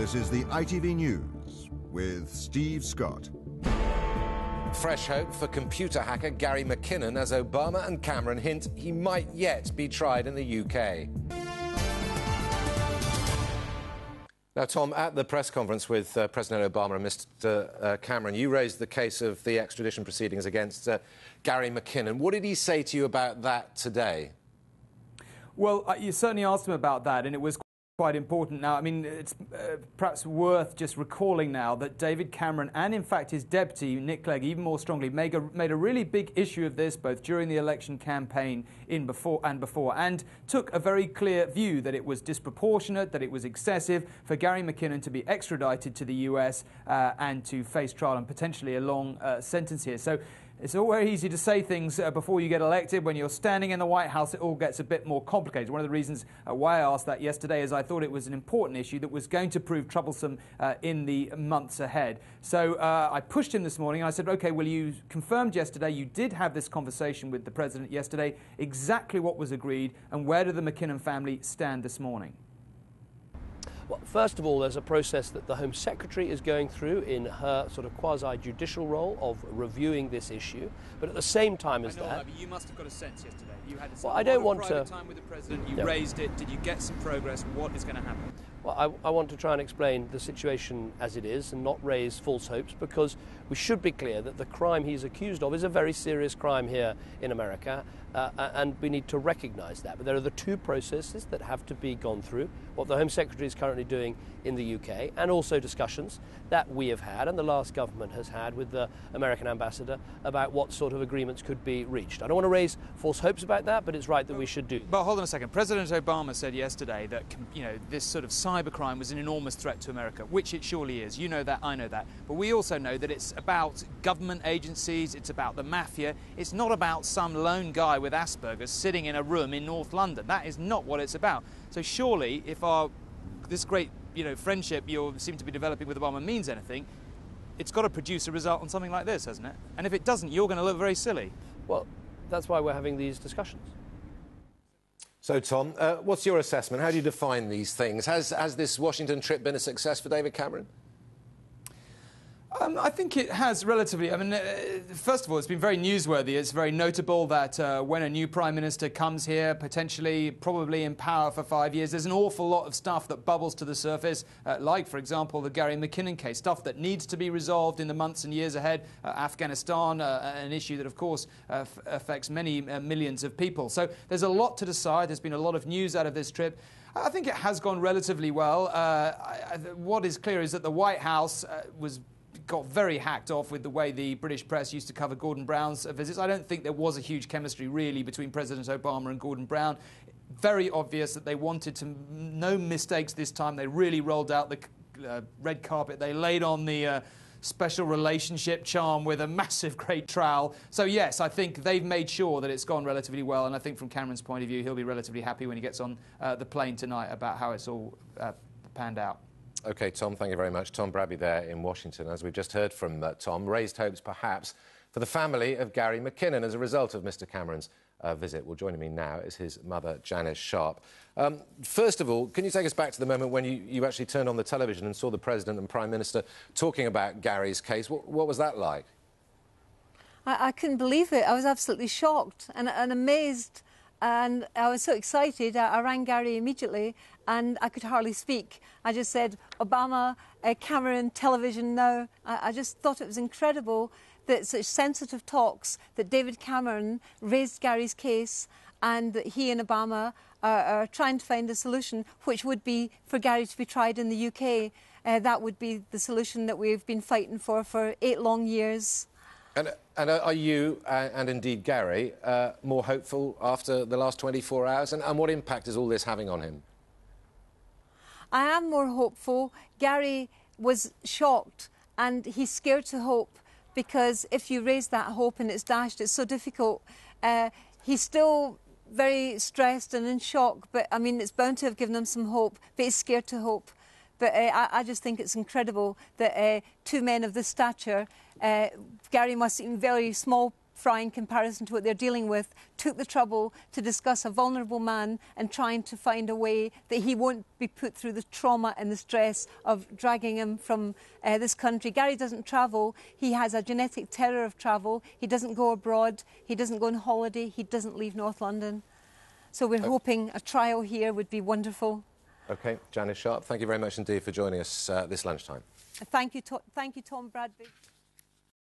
This is the ITV News with Steve Scott. Fresh hope for computer hacker Gary McKinnon as Obama and Cameron hint he might yet be tried in the UK. Now, Tom, at the press conference with President Obama and Mr Cameron, you raised the case of the extradition proceedings against Gary McKinnon. What did he say to you about that today? Well, you certainly asked him about that, and it was quite important. Now, I mean, it's perhaps worth just recalling now that David Cameron and, in fact, his deputy, Nick Clegg, even more strongly, made a really big issue of this, both during the election campaign before, and took a very clear view that it was disproportionate, that it was excessive for Gary McKinnon to be extradited to the US and to face trial and potentially a long sentence here. So it's all very easy to say things before you get elected. When you're standing in the White House, it all gets a bit more complicated. One of the reasons why I asked that yesterday is I thought it was an important issue that was going to prove troublesome in the months ahead. So I pushed him this morning and I said, OK, well, you confirmed yesterday you did have this conversation with the President yesterday, exactly what was agreed, and where do the McKinnon family stand this morning? Well, first of all, there's a process that the Home Secretary is going through in her sort of quasi-judicial role of reviewing this issue. But at the same time as that... You must have got a sense yesterday. You had well, I don't want to... time with the President. You raised it. Did you get some progress? What is going to happen? Well, I want to try and explain the situation as it is and not raise false hopes, because we should be clear that the crime he's accused of is a very serious crime here in America, and we need to recognise that. But there are the two processes that have to be gone through, what the Home Secretary is currently doing in the UK, and also discussions that we have had and the last government has had with the American ambassador about what sort of agreements could be reached. I don't want to raise false hopes about that, but it's right that we should do. But hold on a second. President Obama said yesterday that, this sort of cybercrime was an enormous threat to America, which it surely is. You know that, I know that. But we also know that it's about government agencies, it's about the mafia. It's not about some lone guy with Asperger's sitting in a room in North London. That is not what it's about. So surely, if this great friendship you seem to be developing with Obama means anything, it's got to produce a result on something like this, hasn't it? And if it doesn't, you're going to look very silly. Well, that's why we're having these discussions. So, Tom, what's your assessment? How do you define these things? Has this Washington trip been a success for David Cameron? I think it has relatively. I mean, first of all, it's been very newsworthy. It's very notable that when a new Prime Minister comes here, potentially, probably in power for 5 years, there's an awful lot of stuff that bubbles to the surface, like, for example, the Gary McKinnon case, stuff that needs to be resolved in the months and years ahead. Afghanistan, an issue that, of course, affects many millions of people. So there's a lot to decide. There's been a lot of news out of this trip. I think it has gone relatively well. What is clear is that the White House got very hacked off with the way the British press used to cover Gordon Brown's visits. I don't think there was a huge chemistry, really, between President Obama and Gordon Brown. Very obvious that they wanted to no mistakes this time. They really rolled out the red carpet. They laid on the special relationship charm with a massive great trowel. So, yes, I think they've made sure that it's gone relatively well, and I think from Cameron's point of view, he'll be relatively happy when he gets on the plane tonight about how it's all panned out. OK, Tom, thank you very much. Tom Bradby there in Washington, as we've just heard from Tom, raised hopes perhaps for the family of Gary McKinnon as a result of Mr Cameron's visit. Well, joining me now is his mother, Janice Sharp. First of all, can you take us back to the moment when you actually turned on the television and saw the President and Prime Minister talking about Gary's case? What was that like? I couldn't believe it. I was absolutely shocked and amazed. And I was so excited, I rang Gary immediately and I could hardly speak. I just said, Obama, Cameron, television now. I just thought it was incredible that such sensitive talks, that David Cameron raised Gary's case and that he and Obama are trying to find a solution which would be for Gary to be tried in the UK. That would be the solution that we've been fighting for 8 long years. And are you, and indeed Gary, more hopeful after the last 24 hours? And what impact is all this having on him? I am more hopeful. Gary was shocked and he's scared to hope, because if you raise that hope and it's dashed, it's so difficult. He's still very stressed and in shock, but I mean, it's bound to have given him some hope, but he's scared to hope. But I just think it's incredible that 2 men of this stature, Gary must seem very small fry in comparison to what they're dealing with, took the trouble to discuss a vulnerable man and trying to find a way that he won't be put through the trauma and the stress of dragging him from this country. Gary doesn't travel. He has a genetic terror of travel. He doesn't go abroad. He doesn't go on holiday. He doesn't leave North London. So we're hoping a trial here would be wonderful. OK, Janice Sharp, thank you very much indeed for joining us this lunchtime. Thank you, Tom Bradby.